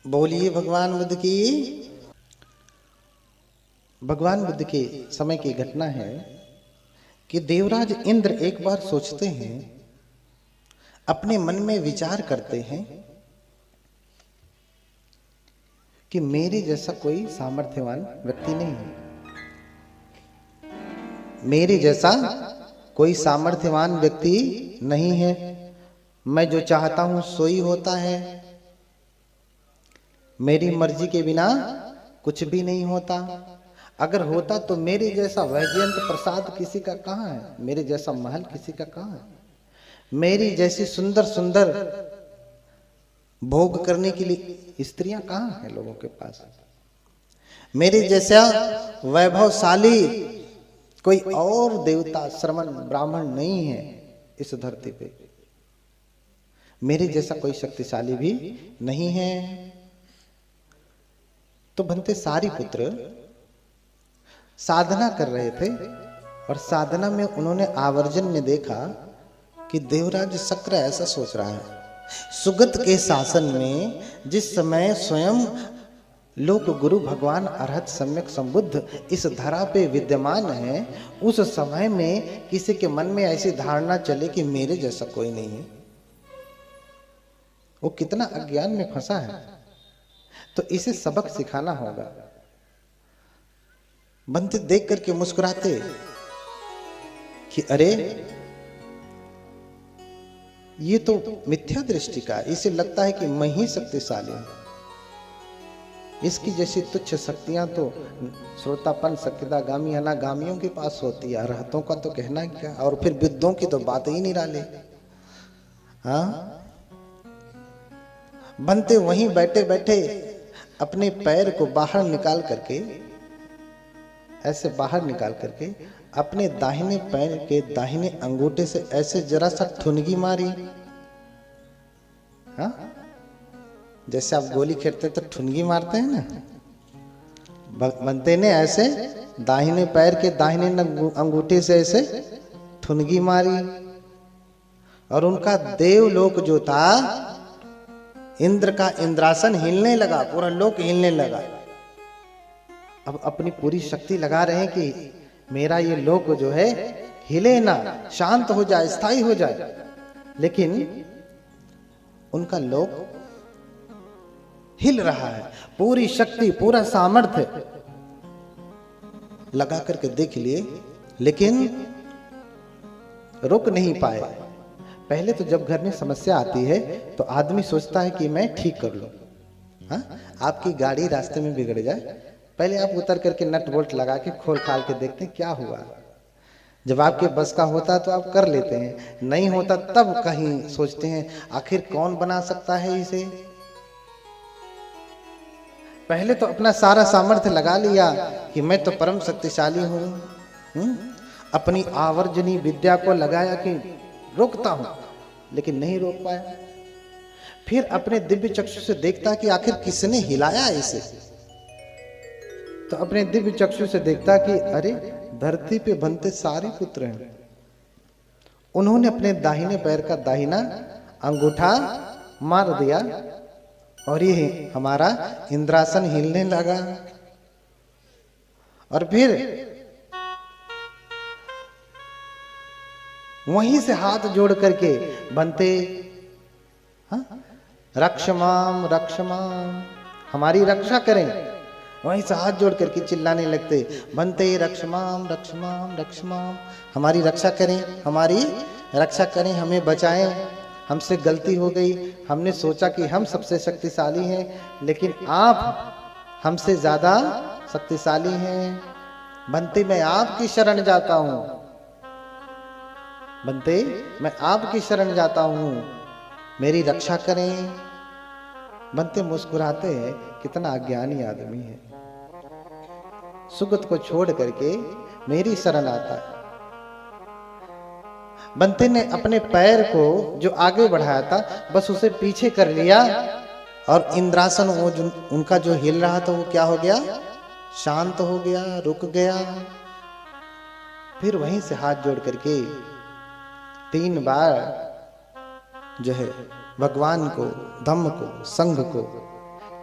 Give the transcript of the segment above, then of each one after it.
बोलिए भगवान बुद्ध की। भगवान बुद्ध के समय की घटना है कि देवराज इंद्र एक बार सोचते हैं, अपने मन में विचार करते हैं कि मेरे जैसा कोई सामर्थ्यवान व्यक्ति नहीं है। मेरे जैसा कोई सामर्थ्यवान व्यक्ति नहीं है। मैं जो चाहता हूं सो ही होता है। मेरी मर्जी के बिना कुछ भी नहीं होता। अगर होता तो मेरे जैसा वैजयंत प्रसाद किसी का कहाँ है, मेरे जैसा महल किसी का कहाँ है, मेरी जैसी सुंदर सुंदर भोग करने के लिए स्त्रियां कहाँ हैं लोगों के पास। मेरे जैसा वैभवशाली कोई और देवता श्रमण ब्राह्मण नहीं है इस धरती पे। मेरे जैसा कोई शक्तिशाली भी नहीं है। तो बनते सारी पुत्र साधना कर रहे थे और साधना में उन्होंने आवर्जन में देखा कि देवराज शक्र ऐसा सोच रहा है। सुगत के शासन में जिस समय स्वयं लोक गुरु भगवान अरहत सम्यक संबुद्ध इस धरा पे विद्यमान है, उस समय में किसी के मन में ऐसी धारणा चले कि मेरे जैसा कोई नहीं है, वो कितना अज्ञान में फंसा है। तो इसे सबक सिखाना होगा। बनते देख करके मुस्कुराते कि अरे ये तो मिथ्या दृष्टि का, इसे लगता है कि मैं ही शक्तिशाली हूं। इसकी जैसी तुच्छ शक्तियां तो श्रोतापन सक्यतागामी अनागामियों के पास होती है, अरहतों का तो कहना क्या, और फिर विद्यों की तो बात ही निराले। हाँ, बनते वहीं बैठे बैठे अपने पैर को बाहर निकाल करके, ऐसे बाहर निकाल करके अपने दाहिने पैर के दाहिने अंगूठे से ऐसे जरा सा ठुनगी मारी। हाँ, जैसे आप गोली खेलते तो ठुनगी मारते हैं ना, बनते ने ऐसे दाहिने पैर के दाहिने अंगूठे से ऐसे ठुनगी मारी और उनका देवलोक जो था, इंद्र का इंद्रासन हिलने लगा, पूरा लोक हिलने लगा। अब अपनी पूरी शक्ति लगा रहे हैं कि मेरा ये लोक जो है हिले ना, शांत हो जाए, स्थायी हो जाए। लेकिन उनका लोक हिल रहा है। पूरी शक्ति पूरा सामर्थ्य लगा करके देख लिए, लेकिन रुक नहीं पाए। पहले तो जब घर में समस्या आती है तो आदमी सोचता है कि मैं ठीक कर लूं। हाँ, आपकी गाड़ी रास्ते में बिगड़ जाए, पहले आप उतर करके नट बोल्ट लगा के खोल खाल के देखते हैं क्या हुआ। जब आपके बस का होता तो आप कर लेते हैं, नहीं होता तब कहीं सोचते हैं आखिर कौन बना सकता है इसे। पहले तो अपना सारा सामर्थ्य लगा लिया कि मैं तो परम शक्तिशाली हूं। अपनी आवर्जनी विद्या को लगाया कि रोकता हूं, लेकिन नहीं रोक पाया। फिर अपने दिव्य चक्षु से देखता कि आखिर किसने हिलाया इसे। तो अपने दिव्य चक्षु से देखता कि अरे धरती पे बनते सारे पुत्र हैं। उन्होंने अपने दाहिने पैर का दाहिना अंगूठा मार दिया और ये हमारा इंद्रासन हिलने लगा। और फिर वहीं से हाथ जोड़ करके बनते, हाँ, रक्षमाम रक्षमाम, हमारी रक्षा करें। वहीं से हाथ जोड़ करके चिल्लाने लगते, बनते रक्षमाम रक्षमाम रक्षमाम, हमारी रक्षा करें, हमारी रक्षा करें, हमें बचाएं, हमसे गलती हो गई। हमने सोचा कि हम सबसे शक्तिशाली हैं, लेकिन आप हमसे ज्यादा शक्तिशाली हैं। बनते मैं आपकी शरण जाता हूं, बनते मैं आपकी शरण जाता हूं, मेरी रक्षा करें। बनते मुस्कुराते हैं, कितना अज्ञानी आदमी है, सुगत को छोड़ करके मेरी शरण आता है। बनते ने अपने पैर को जो आगे बढ़ाया था बस उसे पीछे कर लिया और इंद्रासन वो जो उनका जो हिल रहा था वो क्या हो गया, शांत हो गया, रुक गया। फिर वहीं से हाथ जोड़ करके 3 बार जो है भगवान को, धम्म को, संघ को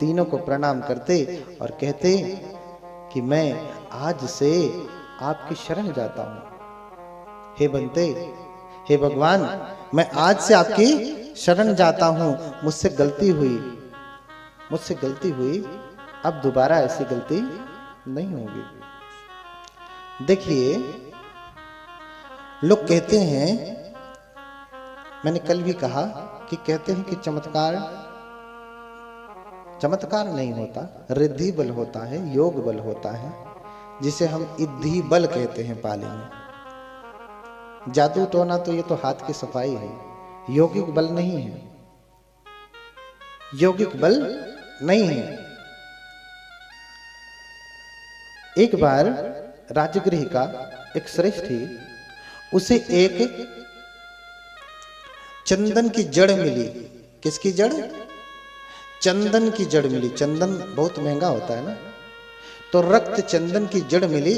तीनों को प्रणाम करते और कहते कि मैं आज से आपकी शरण जाता हूं। हे बंते, हे भगवान, मैं आज से आपकी शरण जाता हूं। मुझसे गलती हुई, अब दोबारा ऐसी गलती नहीं होगी। देखिए, लोग कहते हैं, मैंने कल भी कहा कि कहते हैं कि चमत्कार नहीं होता, रिद्धि बल होता है, योग बल होता है, जिसे हम इद्धि बल कहते हैं पाली में। जादू टोना तो ये तो हाथ की सफाई है, यौगिक बल नहीं है, यौगिक बल नहीं है। एक बार राजगृह का एक श्रेष्ठी, उसे एक चंदन की जड़ मिली। किसकी जड़? चंदन की जड़ मिली। चंदन बहुत महंगा होता है ना, तो रक्त चंदन की जड़ मिली।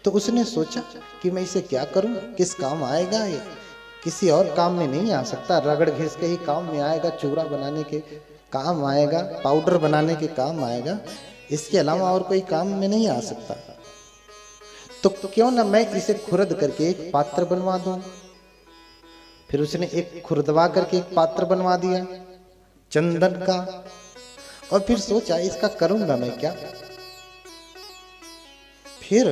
तो उसने सोचा कि मैं इसे क्या करूं, किस काम आएगा ये? किसी और काम में नहीं आ सकता, रगड़ घिस के ही काम में आएगा, चूरा बनाने के काम आएगा, पाउडर बनाने के काम आएगा, इसके अलावा और कोई काम में नहीं आ सकता। तो क्यों ना मैं इसे खुरद करके एक पात्र बनवा दूं। फिर उसने एक खुरदवा करके एक पात्र बनवा दिया चंदन का, और फिर सोचा इसका करूंगा मैं क्या। फिर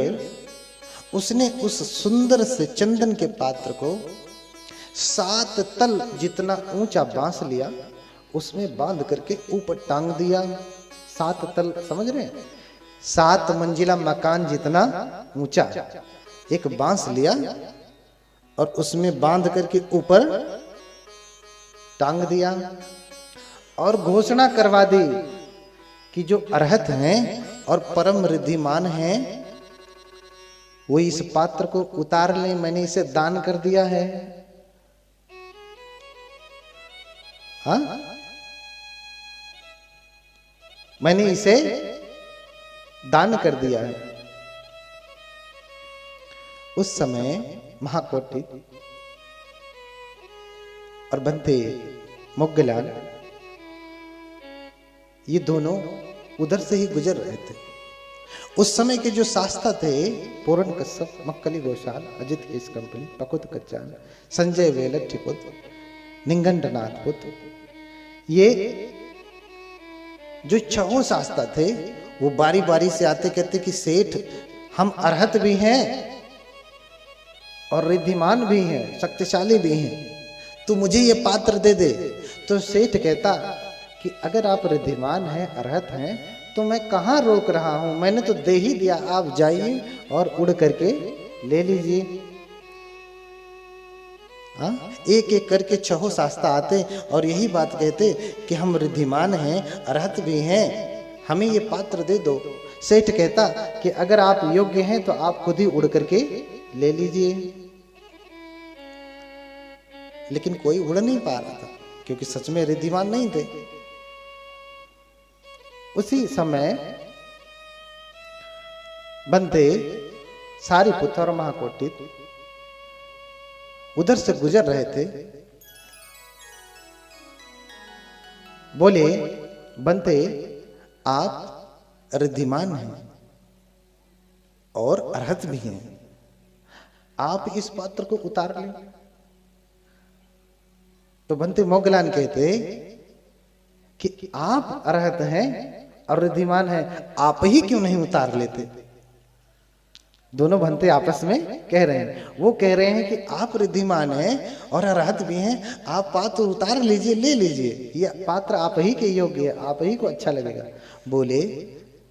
उसने उस सुंदर से चंदन के पात्र को 7 तल जितना ऊंचा बांस लिया, उसमें बांध करके ऊपर टांग दिया। 7 तल, समझ रहे हैं? 7 मंजिला मकान जितना ऊंचा एक बांस लिया और उसमें बांध करके ऊपर टांग दिया, और घोषणा करवा दी कि जो अरहत हैं और परम रिद्धिमान हैं, वो इस पात्र को उतार लें, मैंने इसे दान कर दिया है। हाँ, मैंने इसे दान कर दिया है। उस समय महाकोटि और बंते मोग्गलाल, ये दोनों उधर से ही गुजर रहे थे। उस समय के जो शास्ता थे, पूरन कश्यप, मक्कली घोषाल, अजित केस कंपनी, पकुत कच्चान, संजय वेलट्टी पुत्र, निंगंडनाथ पुत्र, ये जो 6 शास्ता थे, वो बारी बारी से आते कहते कि सेठ, हम अरहत भी हैं और रिद्धिमान भी हैं, शक्तिशाली भी हैं, तो मुझे ये पात्र दे दे। तो सेठ कहता कि अगर आप रिद्धिमान हैं, अरहत हैं, तो मैं कहाँ रोक रहा हूं, मैंने तो दे ही दिया, आप जाइए और उड़ करके ले लीजिए। हाँ, एक एक करके 6 शास्ता आते और यही बात कहते कि हम रिद्धिमान हैं, अरहत भी हैं, हमें ये पात्र दे दो। सेठ कहता कि अगर आप योग्य हैं तो आप खुद ही उड़ करके ले लीजिए। लेकिन कोई उड़ नहीं पा रहा था, क्योंकि सच में रिद्धिमान नहीं थे। उसी समय बंते सारीपुत्र और महाकोटि उधर से गुजर रहे थे। बोले, बंते, आप रिद्धिमान हैं और अरहत भी हैं, आप इस पात्र को उतार लें। तो बंते मोग्गलान कहते कि आप अरहत हैं और रिद्धिमान हैं, आप ही क्यों नहीं उतार लेते। दोनों भंते आपस में कह रहे हैं, वो कह रहे हैं कि आप रिद्धिमान हैं और अरहत भी हैं, आप पात्र उतार लीजिए, ले लीजिए, ये पात्र आप ही के योग्य है, आप ही को अच्छा लगेगा। बोले,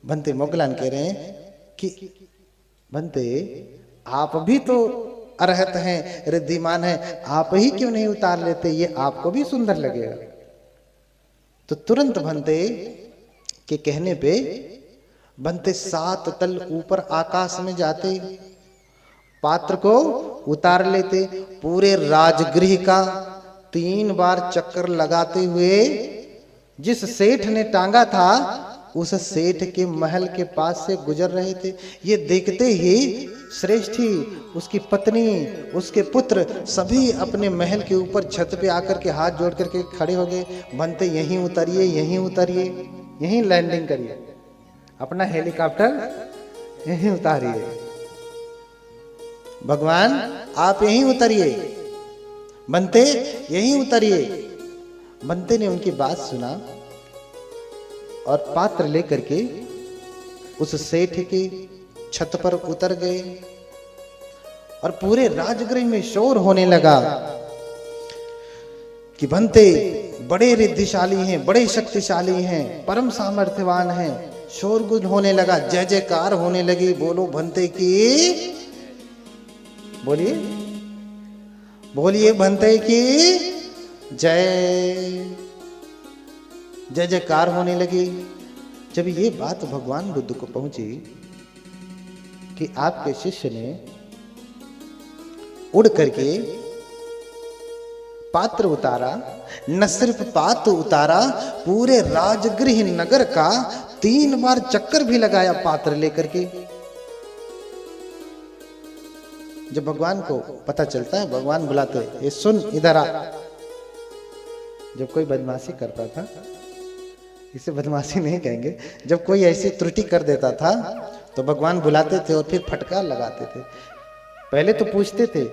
भंते मोग्गलान कह रहे हैं कि भंते, आप भी तो अरहत हैं, रिद्धिमान हैं, आप ही क्यों नहीं उतार लेते, ये आपको भी सुंदर लगेगा। तो तुरंत भंते के कहने पे बंते 7 तल ऊपर आकाश में जाते, पात्र को उतार लेते, पूरे राजगृह का 3 बार चक्कर लगाते हुए जिस सेठ ने टांगा था उस सेठ के महल के पास से गुजर रहे थे। ये देखते ही श्रेष्ठी, उसकी पत्नी, उसके पुत्र सभी अपने महल के ऊपर छत पे आकर के हाथ जोड़ करके खड़े हो गए। बनते यहीं उतरिए, यहीं उतरिए। यहीं लैंडिंग करिए, अपना हेलीकॉप्टर यहीं उतारिए, भगवान आप यहीं उतरिए, बंते यहीं उतरिए। बंते ने उनकी बात सुना और पात्र लेकर के उस सेठ के छत पर उतर गए और पूरे राजगृह में शोर होने लगा कि बंते बड़े रिद्धिशाली हैं, बड़े शक्तिशाली हैं, परम सामर्थ्यवान हैं। शोरगुल होने लगा, जय जयकार होने लगी। बोलो बंते की, बोलिए बोलिए बंते की जय। जय जयकार होने लगी। जब ये बात भगवान बुद्ध को पहुंची कि आपके शिष्य ने उड़ करके पात्र उतारा, न सिर्फ पात्र उतारा, पूरे राजगृह नगर का 3 बार चक्कर भी लगाया पात्र लेकर के। जब भगवान को पता चलता है, भगवान बुलाते, ये सुन इधर आ। जब कोई बदमाशी करता था, इसे बदमाशी नहीं कहेंगे, जब कोई ऐसी त्रुटि कर देता था तो भगवान बुलाते थे और फिर फटकार लगाते थे। पहले तो पूछते थे,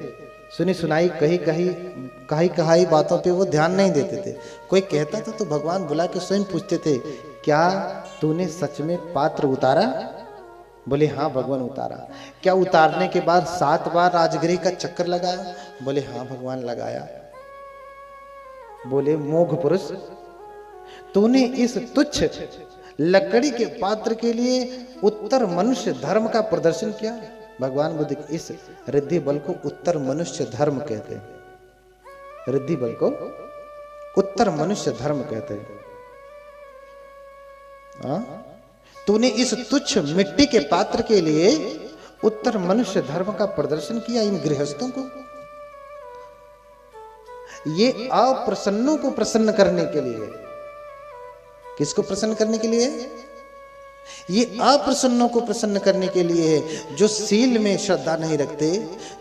सुनी सुनाई कही कहाई बातों पे वो ध्यान नहीं देते थे। कोई कहता था तो भगवान बुला के स्वयं पूछते थे, क्या तूने सच में पात्र उतारा? बोले हाँ भगवान उतारा। क्या उतारने के बाद 7 बार राजगृह का चक्कर लगाया? बोले हाँ भगवान लगाया। बोले मोघ पुरुष, तूने इस तुच्छ लकड़ी के पात्र के लिए उत्तर मनुष्य धर्म का प्रदर्शन किया। भगवान बुद्ध इस रिद्धि बल को उत्तर मनुष्य धर्म कहते हैं। रिद्धि बल को उत्तर मनुष्य धर्म कहते हैं। तूने इस तुच्छ मिट्टी के पात्र के लिए उत्तर मनुष्य धर्म का प्रदर्शन किया इन गृहस्थों को। ये अप्रसन्नों को प्रसन्न करने के लिए। किसको प्रसन्न करने के लिए? ये अप्रसन्नों को प्रसन्न करने के लिए है, जो सील में श्रद्धा नहीं रखते,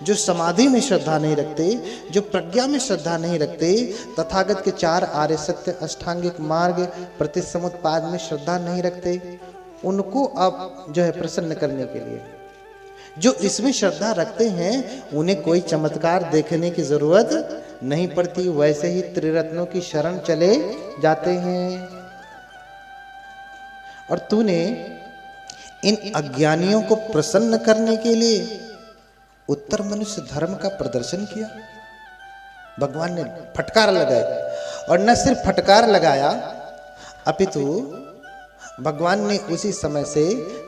जो समाधि में श्रद्धा नहीं रखते, जो प्रज्ञा में श्रद्धा नहीं रखते, तथागत के 4 आर्य सत्य अष्टांगिक मार्ग प्रतिसमुत्पाद में श्रद्धा नहीं रखते, उनको अब जो है प्रसन्न करने के लिए। जो इसमें श्रद्धा रखते हैं उन्हें कोई चमत्कार देखने की जरूरत नहीं पड़ती, वैसे ही त्रिरत्नों की शरण चले जाते हैं। और तूने इन अज्ञानियों को प्रसन्न करने के लिए उत्तर मनुष्य धर्म का प्रदर्शन किया। भगवान ने फटकार लगाया, और न सिर्फ फटकार लगाया अपितु भगवान ने उसी समय से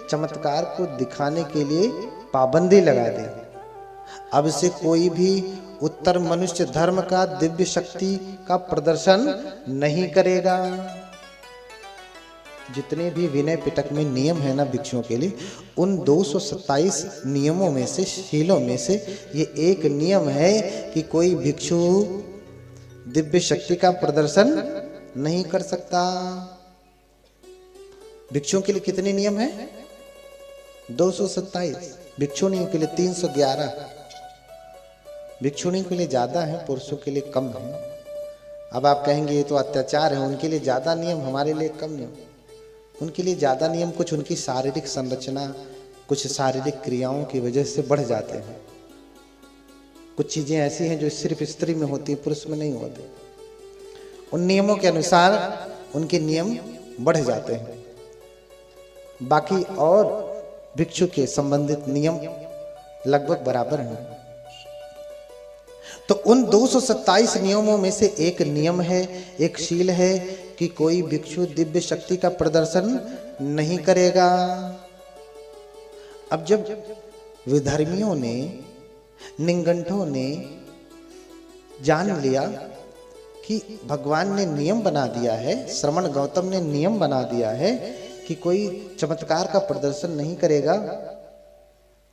चमत्कार को दिखाने के लिए पाबंदी लगा दी। अब से कोई भी उत्तर मनुष्य धर्म का दिव्य शक्ति का प्रदर्शन नहीं करेगा। जितने भी विनय पिटक में नियम है ना भिक्षुओं के लिए, उन 227 नियमों में से, शीलों में से ये एक नियम है कि कोई भिक्षु दिव्य शक्ति का प्रदर्शन नहीं कर सकता। भिक्षुओं के लिए कितने नियम हैं? 227। भिक्षुणियों के लिए 311। भिक्षुणियों के लिए ज्यादा है, पुरुषों के लिए कम है। अब आप कहेंगे ये तो अत्याचार है, उनके लिए ज्यादा नियम, हमारे लिए कम नियम। उनके लिए ज्यादा नियम कुछ उनकी शारीरिक संरचना, कुछ शारीरिक क्रियाओं की वजह से बढ़ जाते हैं। कुछ चीजें ऐसी हैं जो सिर्फ स्त्री में होती है, पुरुष में नहीं होती। उन नियमों के अनुसार उनके नियम बढ़ जाते हैं। बाकी और भिक्षु के संबंधित नियम लगभग बराबर हैं। तो उन 227 नियमों में से एक नियम है, एक शील है कि कोई भिक्षु दिव्य शक्ति का प्रदर्शन नहीं करेगा। अब जब विधर्मियों ने, निंगंठों ने जान लिया कि भगवान ने नियम बना दिया है, श्रमण गौतम ने नियम बना दिया है कि कोई चमत्कार का प्रदर्शन नहीं करेगा,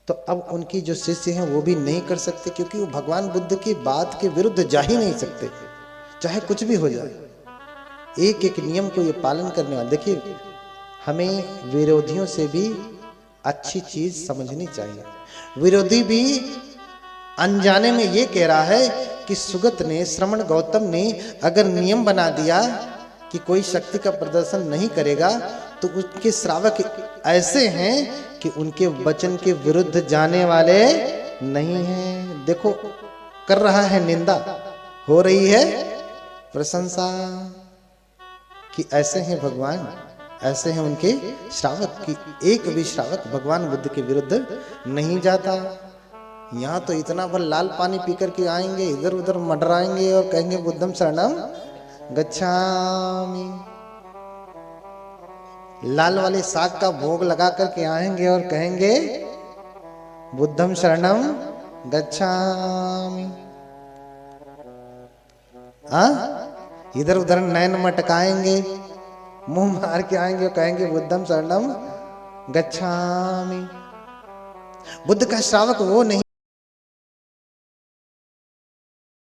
तो अब उनकी जो शिष्य हैं वो भी नहीं कर सकते, क्योंकि वो भगवान बुद्ध की बात के विरुद्ध जा ही नहीं सकते, चाहे कुछ भी हो जाए। एक एक नियम को ये पालन करने वाले। देखिए, हमें विरोधियों से भी अच्छी चीज समझनी चाहिए। विरोधी भी अनजाने में ये कह रहा है कि सुगत ने, श्रमण गौतम ने अगर नियम बना दिया कि कोई शक्ति का प्रदर्शन नहीं करेगा तो उसके श्रावक ऐसे हैं कि उनके वचन के विरुद्ध जाने वाले नहीं हैं। देखो कर रहा है निंदा, हो रही है प्रशंसा, कि ऐसे हैं भगवान, ऐसे हैं उनके श्रावक कि एक भी श्रावक भगवान बुद्ध के विरुद्ध नहीं जाता। यहाँ तो इतना भर लाल पानी पीकर के आएंगे, इधर उधर मंडराएंगे और कहेंगे बुद्धम शरणम गच्छामि। लाल वाले साग का भोग लगा करके आएंगे और कहेंगे बुद्धम शरणम गच्छामि। इधर उधर नैन मटकाएंगे, मुंह मार के आएंगे और कहेंगे बुद्धम शरणम गच्छामि। बुद्ध का श्रावक वो नहीं